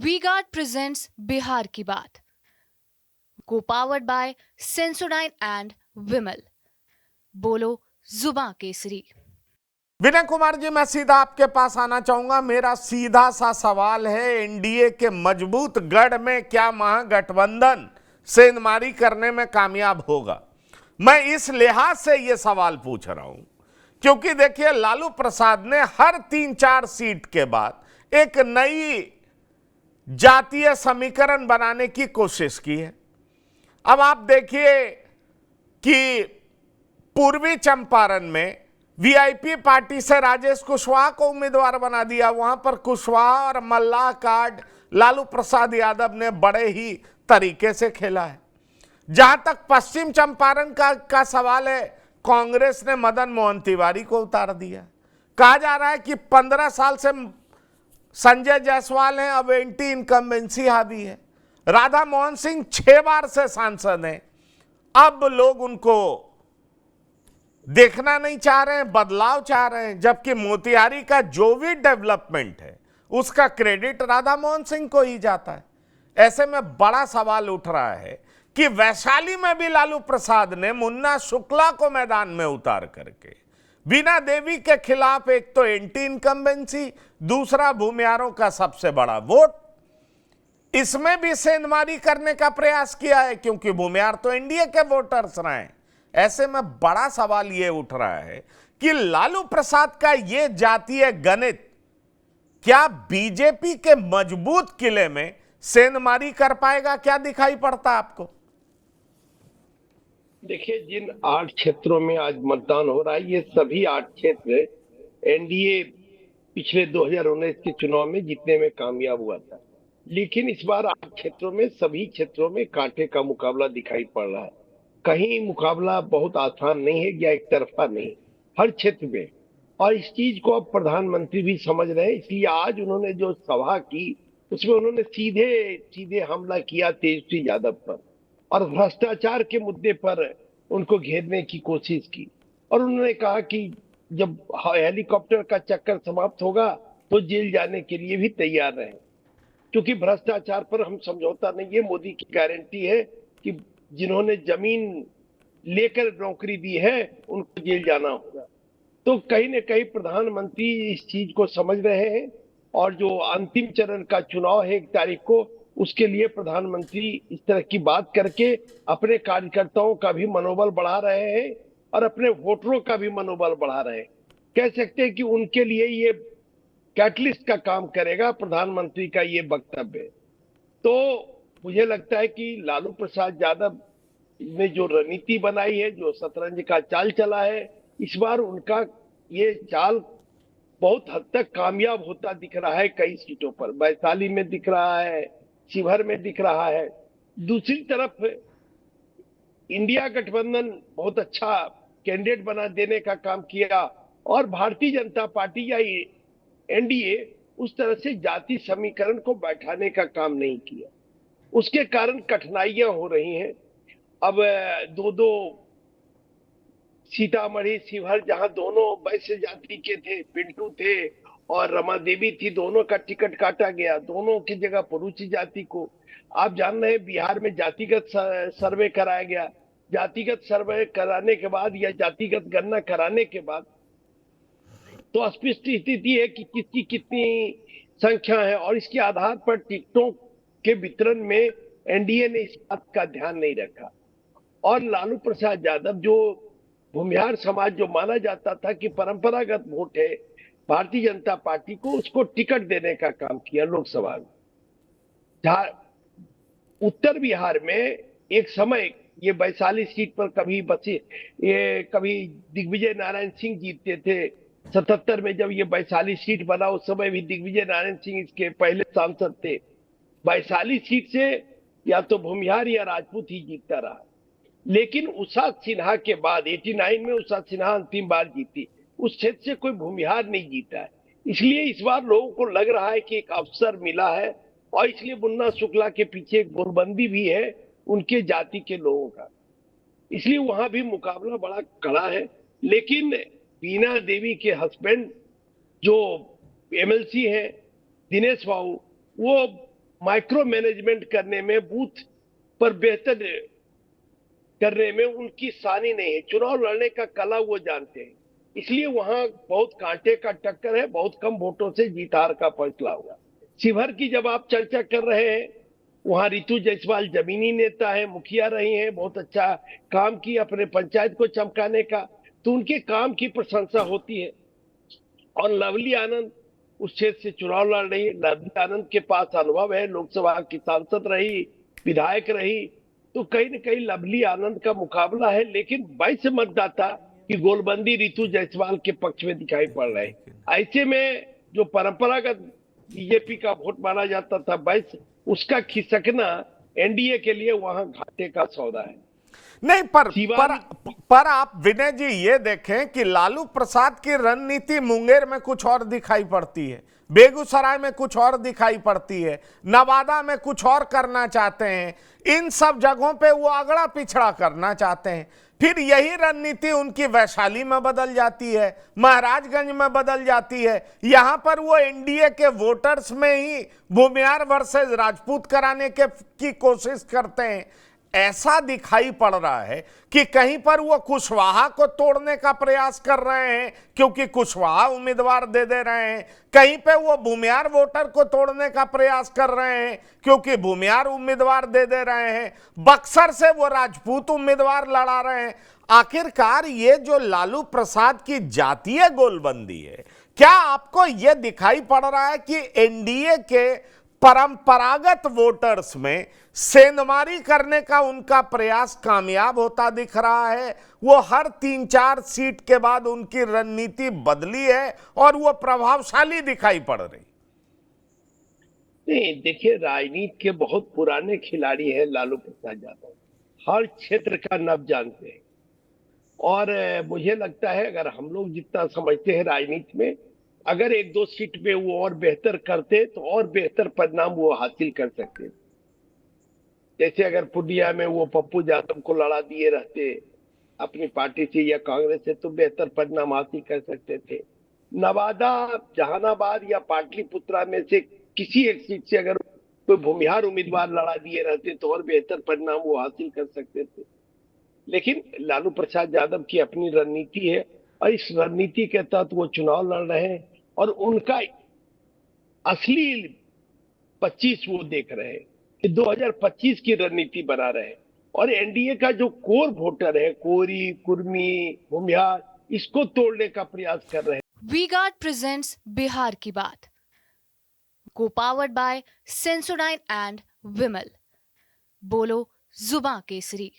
V-Guard presents Bihar की बात, को पावर्ड बाय सेंसोडाइन एंड विमल। बोलो जुबां केसरी। विनय कुमार जी, मैं सीधा आपके पास आना चाहूंगा। मेरा सीधा सा सवाल है, एनडीए के मजबूत गढ़ में क्या महागठबंधन सेंधमारी करने में कामयाब होगा? मैं इस लिहाज से यह सवाल पूछ रहा हूं क्योंकि देखिए, लालू प्रसाद ने हर 3-4 सीट के बाद एक नई जातीय समीकरण बनाने की कोशिश की है। अब आप देखिए कि पूर्वी चंपारण में वीआईपी पार्टी से राजेश कुशवाहा को उम्मीदवार बना दिया। वहां पर कुशवाहा और मल्लाह कार्ड लालू प्रसाद यादव ने बड़े ही तरीके से खेला है। जहां तक पश्चिम चंपारण का सवाल है, कांग्रेस ने मदन मोहन तिवारी को उतार दिया। कहा जा रहा है कि 15 साल से संजय जायसवाल हैं, अब एंटी इनकम्बेंसी हावी है। राधा मोहन सिंह 6 बार से सांसद हैं, अब लोग उनको देखना नहीं चाह रहे हैं, बदलाव चाह रहे हैं। जबकि मोतिहारी का जो भी डेवलपमेंट है उसका क्रेडिट राधा मोहन सिंह को ही जाता है। ऐसे में बड़ा सवाल उठ रहा है कि वैशाली में भी लालू प्रसाद ने मुन्ना शुक्ला को मैदान में उतार करके बीना देवी के खिलाफ एक तो एंटी इनकम्बेंसी, दूसरा भूमियारों का सबसे बड़ा वोट, इसमें भी सेंधमारी करने का प्रयास किया है क्योंकि भूमियार तो एनडीए के वोटर्स रहे। ऐसे में बड़ा सवाल यह उठ रहा है कि लालू प्रसाद का यह जातीय गणित क्या बीजेपी के मजबूत किले में सेंधमारी कर पाएगा? क्या दिखाई पड़ता आपको? देखिए, जिन 8 क्षेत्रों में आज मतदान हो रहा है, ये सभी 8 क्षेत्र एनडीए पिछले 2019 के चुनाव में जीतने में कामयाब हुआ था। लेकिन इस बार 8 क्षेत्रों में, सभी क्षेत्रों में कांटे का मुकाबला दिखाई पड़ रहा है। कहीं मुकाबला बहुत आसान नहीं है या एक तरफा नहीं, हर क्षेत्र में। और इस चीज को अब प्रधानमंत्री भी समझ रहे हैं, इसलिए आज उन्होंने जो सभा की उसमें उन्होंने सीधे सीधे हमला किया तेजस्वी यादव पर और भ्रष्टाचार के मुद्दे पर उनको घेरने की कोशिश की। और उन्होंने कहा कि जब हेलीकॉप्टर का चक्कर समाप्त होगा तो जेल जाने के लिए भी तैयार रहें, क्योंकि भ्रष्टाचार पर हम समझौता नहीं है। मोदी की गारंटी है कि जिन्होंने जमीन लेकर नौकरी दी है उनको जेल जाना होगा। तो कहीं न कहीं प्रधानमंत्री इस चीज को समझ रहे हैं और जो अंतिम चरण का चुनाव है 1 तारीख को, उसके लिए प्रधानमंत्री इस तरह की बात करके अपने कार्यकर्ताओं का भी मनोबल बढ़ा रहे हैं और अपने वोटरों का भी मनोबल बढ़ा रहे हैं। कह सकते हैं कि उनके लिए ये कैटलिस्ट का काम करेगा प्रधानमंत्री का ये वक्तव्य। तो मुझे लगता है कि लालू प्रसाद यादव ने जो रणनीति बनाई है, जो शतरंज का चाल चला है, इस बार उनका ये चाल बहुत हद तक कामयाब होता दिख रहा है। कई सीटों पर वैशाली में दिख रहा है, शिवहर में दिख रहा है। दूसरी तरफ इंडिया गठबंधन बहुत अच्छा कैंडिडेट बना देने का काम किया और भारतीय जनता पार्टी या एनडीए उस तरह से जाति समीकरण को बैठाने का काम नहीं किया। उसके कारण कठिनाइयां हो रही हैं। अब दो सीतामढ़ी, शिवहर, जहां दोनों वैश्य जाति के थे, पिंटू थे और रमा देवी थी, दोनों का टिकट काटा गया, दोनों की जगह पुरुष जाति को। आप जान रहे हैं बिहार में जातिगत सर्वे कराया गया। जातिगत सर्वे कराने के बाद या जातिगत गणना कराने के बाद तो स्पष्ट स्थिति है कि किसकी कितनी संख्या है और इसके आधार पर टिकटों के वितरण में एनडीए ने इस बात का ध्यान नहीं रखा। और लालू प्रसाद यादव, जो भूमिहार समाज जो माना जाता था कि परंपरागत वोट है भारतीय जनता पार्टी को, उसको टिकट देने का काम किया लोकसभा में। उत्तर बिहार में एक समय ये वैशाली सीट पर कभी दिग्विजय नारायण सिंह जीतते थे। 77 में जब ये वैशाली सीट बना, उस समय भी दिग्विजय नारायण सिंह इसके पहले सांसद थे। वैशाली सीट से या तो भूमिहार या राजपूत ही जीतता रहा। लेकिन उषा सिन्हा के बाद 89 में उषा सिन्हा अंतिम बार जीती, उस क्षेत्र से कोई भूमिहार नहीं जीता है। इसलिए इस बार लोगों को लग रहा है कि एक अवसर मिला है और इसलिए मुन्ना शुक्ला के पीछे एक गोलबंदी भी है उनके जाति के लोगों का, इसलिए वहां भी मुकाबला बड़ा कड़ा है। लेकिन बीना देवी के हस्बैंड जो एमएलसी हैं दिनेश बाबू, वो माइक्रो मैनेजमेंट करने में, बूथ पर बेहतर करने में उनकी सानी नहीं है। चुनाव लड़ने का कला वो जानते हैं, इसलिए वहां बहुत कांटे का टक्कर है। बहुत कम वोटों से जीत हार का फैसला होगा। शिवहर की जब आप चर्चा कर रहे हैं, वहां रितु जायसवाल जमीनी नेता है, मुखिया रही हैं, बहुत अच्छा काम की अपने पंचायत को चमकाने का, तो उनके काम की प्रशंसा होती है। और लवली आनंद उस क्षेत्र से चुनाव लड़ रही है। लवली आनंद के पास अनुभव है, लोकसभा की सांसद रही, विधायक रही, तो कहीं न कहीं लवली आनंद का मुकाबला है। लेकिन 22 मतदाता की गोलबंदी रितु जायसवाल के पक्ष में दिखाई पड़ रहे हैं। ऐसे में जो परंपरागत बीजेपी का वोट माना जाता था 22, उसका खिसकना एनडीए के लिए वहां घाटे का सौदा है। नहीं, पर आप विनय जी ये देखें कि लालू प्रसाद की रणनीति मुंगेर में कुछ और दिखाई पड़ती है, बेगूसराय में कुछ और दिखाई पड़ती है, नवादा में कुछ और करना चाहते हैं, इन सब जगहों पे वो अगड़ा पिछड़ा करना चाहते हैं। फिर यही रणनीति उनकी वैशाली में बदल जाती है, महाराजगंज में बदल जाती है। यहां पर वो एनडीए के वोटर्स में ही भूमियार वर्सेस राजपूत कराने की कोशिश करते हैं। ऐसा दिखाई पड़ रहा है कि कहीं पर वो कुशवाहा को तोड़ने का प्रयास कर रहे हैं क्योंकि कुशवाहा उम्मीदवार दे रहे हैं, कहीं पे वो भूमियार वोटर को तोड़ने का प्रयास कर रहे हैं क्योंकि भूमियार उम्मीदवार दे रहे हैं, बक्सर से वो राजपूत उम्मीदवार लड़ा रहे हैं। आखिरकार ये जो लालू प्रसाद की जातीय गोलबंदी है, क्या आपको ये दिखाई पड़ रहा है कि एनडीए के परंपरागत वोटर्स में सेंधमारी करने का उनका प्रयास कामयाब होता दिख रहा है? वो हर 3-4 सीट के बाद उनकी रणनीति बदली है और वो प्रभावशाली दिखाई पड़ रही। नहीं, देखिए, राजनीति के बहुत पुराने खिलाड़ी हैं लालू प्रसाद यादव, हर क्षेत्र का नब जानते हैं। और मुझे लगता है अगर हम लोग जितना समझते हैं राजनीति में, अगर 1-2 सीट में वो और बेहतर करते तो और बेहतर परिणाम वो हासिल कर सकते। जैसे अगर पूर्णिया में वो पप्पू यादव को लड़ा दिए रहते अपनी पार्टी से या कांग्रेस से, तो बेहतर परिणाम हासिल कर सकते थे। नवादा, जहानाबाद या पाटलिपुत्रा में से किसी एक सीट से अगर कोई भूमिहार उम्मीदवार लड़ा दिए रहते तो और बेहतर परिणाम वो हासिल कर सकते थे। लेकिन लालू प्रसाद यादव की अपनी रणनीति है और इस रणनीति के तहत वो चुनाव लड़ रहे हैं और उनका असली 25 वो देख रहे हैं कि 2025 की रणनीति बना रहे हैं। और एनडीए का जो कोर वोटर है, कोरी, कुर्मी, भूमिहार, इसको तोड़ने का प्रयास कर रहे हैं। वी-गार्ड प्रेजेंट्स बिहार की बात, को पावर्ड बाय सेंसोडाइन एंड विमल। बोलो जुबां केसरी।